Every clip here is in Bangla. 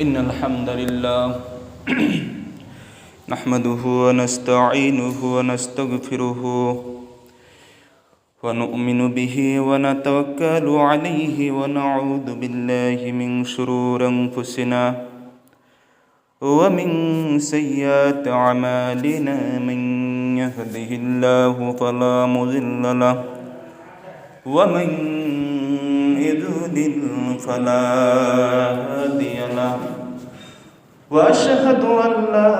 إن الحمد لله نحمده ونستعينه ونستغفره ونؤمن به ونتوكل عليه ونعوذ بالله من شرور أنفسنا ومن سيئات أعمالنا من يهده الله فلا مضل له ومن يضلل فلا هادي له وأشهد أن لا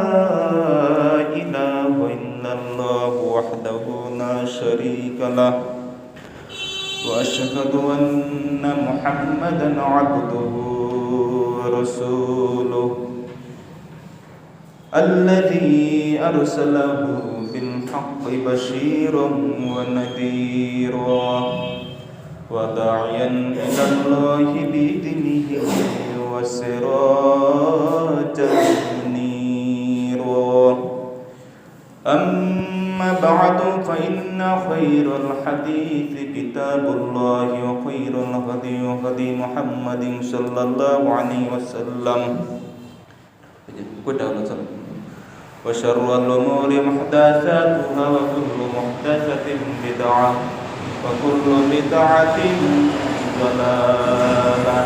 إله إلا الله وحده لا شريك له وأشهد أن محمدا عبده ورسوله الذي أرسله بالحق بشيرا ونذيرا وداعيا إلى الله بإذنه وسراجا منيرا أما بعد فإن خير الحديث كتاب الله وخير الهدي هدي محمد صلى الله عليه وسلم وشر الأمور محدثاتها وكل محدثة بدعة وكل بدعة ضلالة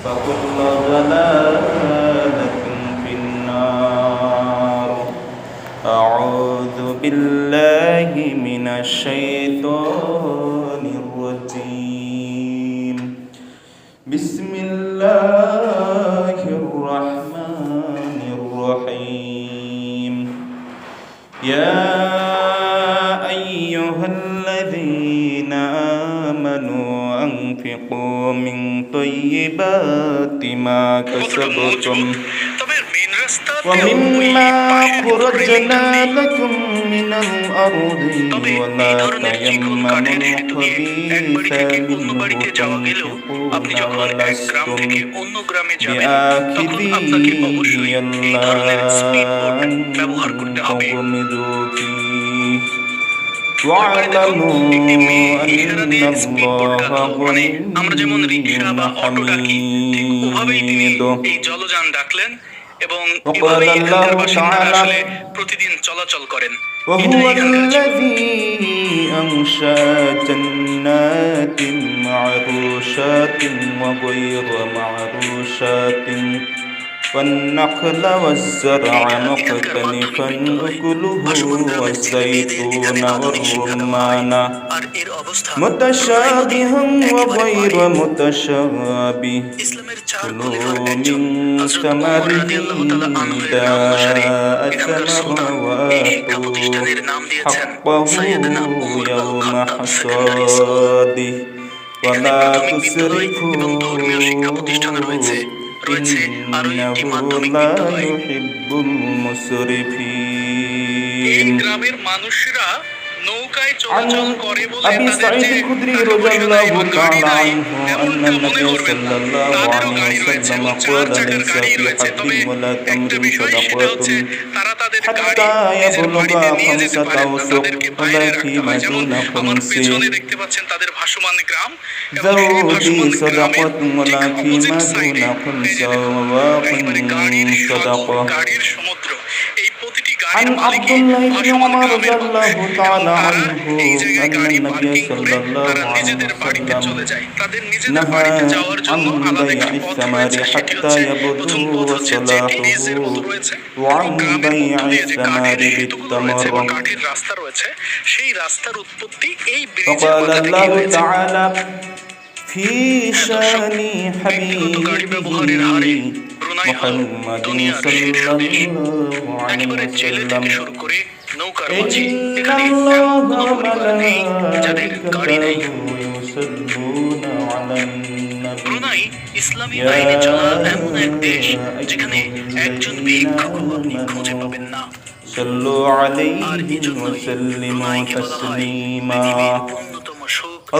وكل ضلالة في النار. أعوذ بالله من الشيطان الرجيم. بسم الله الرحمن الرحيم. يا أيها الذين آمنوا أنفقوا من طيبات ما كسبتم ومما أخرجنا لكم من الأرض ولا تيمموا الخبيث منه تنفقون ولستم بآخذيه إلا أن تغمضوا فيه واعلموا أن الله غني حميد. এবং এভাবেই এখানকার বাসিন্দারা আসলে প্রতিদিন চলাচল করেন. وهو الذي أنشأ جنات معروشات وغير معروشات والنخل والزرع مختلفا أكله والزيتون والرمان متشابها وغير متشابه كلوا من ثمره إذا أثمر وآتوا حقه يوم حصاده ولا تسرفوا إنه لا يحب المسرفين. গ্রামের মানুষরা নৌকায় চলাচল করে বলে أبي سعيد الخدري رضي الله تعالى عنه أن النبي صلى الله عليه وسلم قال ليس في حد ولا تمر صدقات حتى يبلغ خمسة أوسق ولا فيما دون خمس ذودي صدقة ولا فيما دون خمس وواق صدقة. عن عبد الله بن عمر رضي الله تعالى عنه أن النبي صلى الله عليه وسلم نهى عن بيع الثمر حتى يبدو صلاحه وعن بيع الثمر بالتمر. وقال الله تعالى في شان حبيبه محمد صلى الله عليه وسلم إن الله وملائكته يصلون على النبي يا صلوا عليه وسلموا تسليما.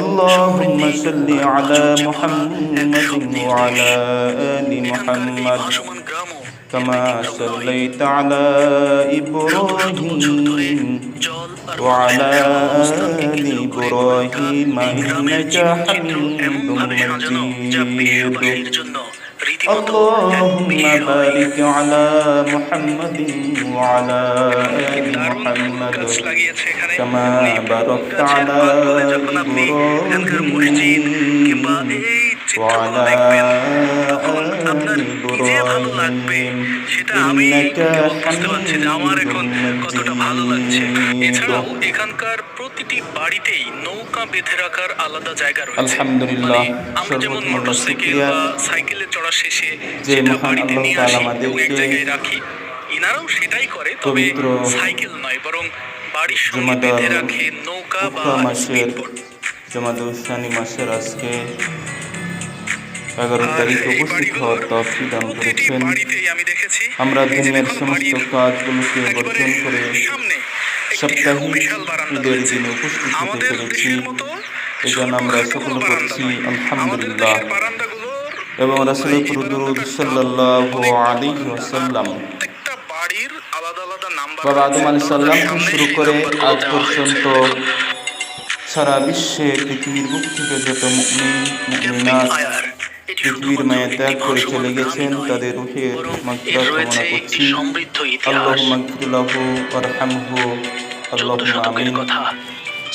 اللهم صل على محمد وعلى آل محمد كما صليت على إبراهيم وعلى آل إبراهيم إنك حميد مجيد. اللهم بارك على محمد وعلى آل محمد كما باركت على إبراهيم وعلى آل إبراهيم إنك حميد مجيد এখানকার প্রতিটি বাড়িতেই নৌকা বেঁধে রাখার আলাদা জায়গা রয়েছে। আলহামদুলিল্লাহ, আমরা যেমন সর্বপ্রথম মোটরসাইকেল শুকরিয়া বা সাইকেলে চড়া শেষে যে সেটা মহান বাড়িতে আল্লাহ নিয়ে তাআলা আসি এবং এক আমাদেরকে জায়গায় রাখি, ইনারাও সেটাই করে, তবে পবিত্র সাইকেল নয়, বরং বাড়ির সঙ্গে জুমাদার বেঁধে রাখে নৌকা বা উখরা মাসের স্পিডবোট। জমাদুল শানি মাসের আজকে 11 তারিখ এই উপস্থিত হওয়ার বাড়িগুলোর তৌফিক দান প্রতিটি করেছেন। বাড়িতেই আমি দেখেছি আমরা এই যে দিনের দেখুন, সমস্ত বাড়ির কাজগুলোকে একেবারে বর্জন করে সামনে একটি সাপ্তাহিক বিশাল বারান্দা ঈদের রয়েছে। দিনে উপস্থিত হতে আমাদের পেরেছি, দেশের মতো এজন্য আমরা ছোটখাটো সকলে কোনো বারান্দা করছি নয়। আমাদের আলহামদুলিল্লাহ। দেশের বারান্দাগুলোর এবং রাসূলের দুরূদ সাল্লাল্লাহু আলাইহি ওয়াসাল্লাম প্রত্যেকটা বাড়ির আলাদা আলাদা নাম্বার বাবা আদম রয়েছে। আলাইহিস সালাম থেকে সামনে শুরু সেই করে নাম্বারগুলো আজ দেওয়া হয়েছে। পর্যন্ত সারা বিশ্বে পৃথিবীর বুক থেকে যত মুমিন ক্যাম্পিং মুমিনাত ফায়ার, এটি পৃথিবীর শুধুমাত্র মায়া একটি ত্যাগ করে ভাসমান চলে গেছেন, গ্রামই নয়, তাদের রুহের বরং মাগফিরাত এর রয়েছে কামনা একটি করছি। সমৃদ্ধ ইতিহাস। আল্লাহুম্মা গফির লাহু ওয়ারহামহু, 14 আল্লাহুম্মা শতকের আমিন। কথা।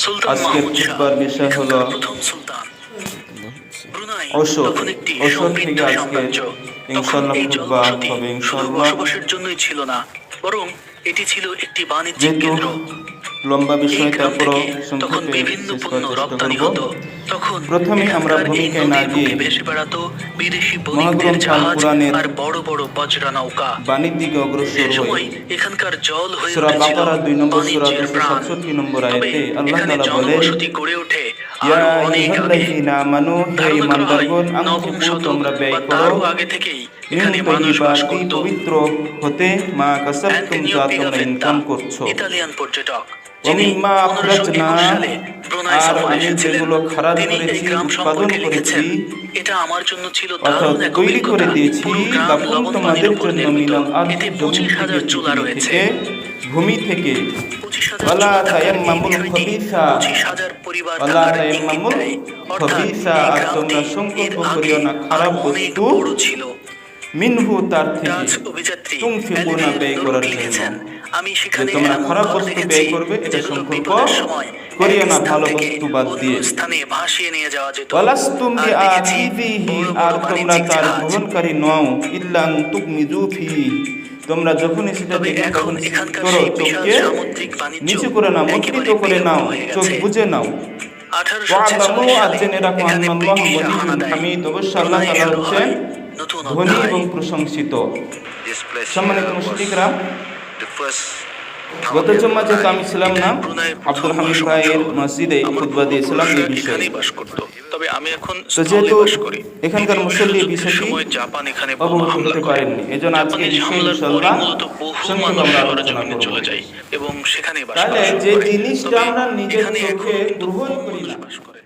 সুলতান আজকের মাহমুদ শাহ, খুতবার বিষয় হলো এখানকার প্রথম সুলতান। ব্রুনাই ঔষধ। তখন একটি ঔষধ সমৃদ্ধ থেকে আজকে সাম্রাজ্য। তখন ইনশাআল্লাহ এই খুতবা জলবসতি হবে শুধু ইনশাআল্লাহ। বসবাসের জন্যই ছিল না, বরং এটি ছিল একটি বাণিজ্যিক যেহেতু কেন্দ্র। লম্বা এই বিষয়, গ্রাম তারপরও থেকে তখন সংক্ষেপে বিভিন্ন শেষ পণ্য করার চেষ্টা রপ্তানি করব। হতো। তখন প্রথমে আমরা এখানকার এই ভূমিকায় না নদীর গিয়ে বুকে ভেসে বেড়াতো বিদেশি মহাগ্রন্থ বণিকদের আল জাহাজ কুরআনের আর বড় বড় বজ্রা নৌকা। বাণিজ্যিক অগ্রসর সে সময় হয়ে এখানকার জল হয়ে সূরা উঠেছিল বাকারা 2 নম্বর সূরা বাণিজ্যের প্রাণ। 267 নম্বর তবে আয়াতে আল্লাহ এখানে তাআলা বলেন, জনবসতি গড়ে ওঠে ইয়া আরো অনেক আগে। আইয়ুহাল্লাযীনা আমানু, হে ধারণা করা হয় ঈমানদারগণ, নবম আনফিকু, শতক তোমরা ব্যয় বা করো, তারও আগে থেকেই মিন এখানে মানুষ বাস তাইয়্যিবাতি, করত। পবিত্র হতে, মা কাসাবতুম, অ্যান্টনিও যা তোমরা পিগাভেত্তা, ইনকাম করছো, ইতালিয়ান পর্যটক, ওয়া যিনি মিম্মা আখরাজনা, 1521 সালে ব্রুনাই আর সফরে আমি এসেছিলেন। যেগুলো খারাজ তিনি এই করেছি, গ্রাম উৎপাদন সম্পর্কে করেছি, লিখেছেন, এটা আমার জন্য ছিল অর্থাৎ দারুণ এক তৈরি করে অভিজ্ঞতা। দিয়েছি, পুরো গ্রাম লাকুম, লবণ তোমাদের পানির উপর জন্য, নির্মিত। মিনাল আরদি, এতে জমিন 25,000 থেকে, চুলা পৃথিবী রয়েছে। থেকে, ভূমি থেকে। 25,000 ওয়ালা চুলা থাকার এই তায়াম্মামুল বিষয়টি খবিসা, 25,000 পরিবার ওয়ালা থাকার ইঙ্গিত তায়াম্মামুল দেয়। অর্থাৎ খবিসা, এই আর গ্রামটি তোমরা এর সংকল্প আগে করিও না আরো খারাপ অনেক বস্তু, বড় ছিল। মিনহু, তার থেকে, ডাচ অভিযাত্রী তুনফিকুনা, ব্যয় করার জন্য। লিখেছেন, আমি যে সেখানে তোমরা এমন খারাপ ঘর বস্তু দেখেছি ব্যয় করবে, এটা যেগুলো সংকল্প বিপদের সময় করিও এক না স্থান ভালো থেকে বস্তু বাদ অন্য দিয়ে। স্থানে ভাসিয়ে নিয়ে যাওয়া যেত। ওয়ালাস্তুম আর দেখেছি বিআতিবিহি, বড় বড় আর তোমরা বাণিজ্যিক তার জাহাজ। গ্রহণকারী নও, ইল্লা আন তুগমিজু ফিহি, তোমরা যখনই সেটা তবে দেখো এখন তখন এখানকার করো, সেই বিশাল চোখকে সামুদ্রিক বাণিজ্য নিচু করে নাও, মুদ্রিত একেবারে করে নাও, বিলুপ্ত হয়ে চোখ গেছে। বুজে নাও। 1846 ওয়া'লামু, আর সালে জেনে রাখো, এখানে আন্নাল্লাহ ব্রিটিশরা হানা গনিয়্যুন দেয়। হামিদ, অবশ্য আল্লাহ ব্রুনাইয়ে তাআলা শুরু হচ্ছেন হয় নতুন ধনী অধ্যায়। এবং প্রশংসিত। সম্মানিত মুশরিকরা, গত গত জুম্মা যেহেতু আমি ছিলাম না, ব্রুনাইয়ের আব্দুল প্রথম হামিদ ভাষণ ভাইয়ের শহর। মসজিদে আমার খুতবা দিয়েছিলাম এই পূর্বপুরুষরা বিষয়ে। এখানেই বাস করত। তবে আমি এখন তো স্থলে যেহেতু বাস করি। এখানকার দ্বিতীয় মুসল্লি বিশ্বযুদ্ধের বিষয়টি সময় জাপান এখানে বোমা অবগত হামলা হতে করে। পারেননি, এজন্য আজকে জাপানিজ বিষয়ে হামলার পরে ইনশাআল্লাহ মূলত বহু সংক্ষেপে মানুষ আমরা আলোচনা সরেজমিনে করব। চলে যায় এবং সেখানেই তাহলে বাস যে করে। জিনিসটা তবে আমরা নিজের এখানে চোখে এখনো কিন্তু গ্রহণ বহু করি মানুষ না, বাস করে।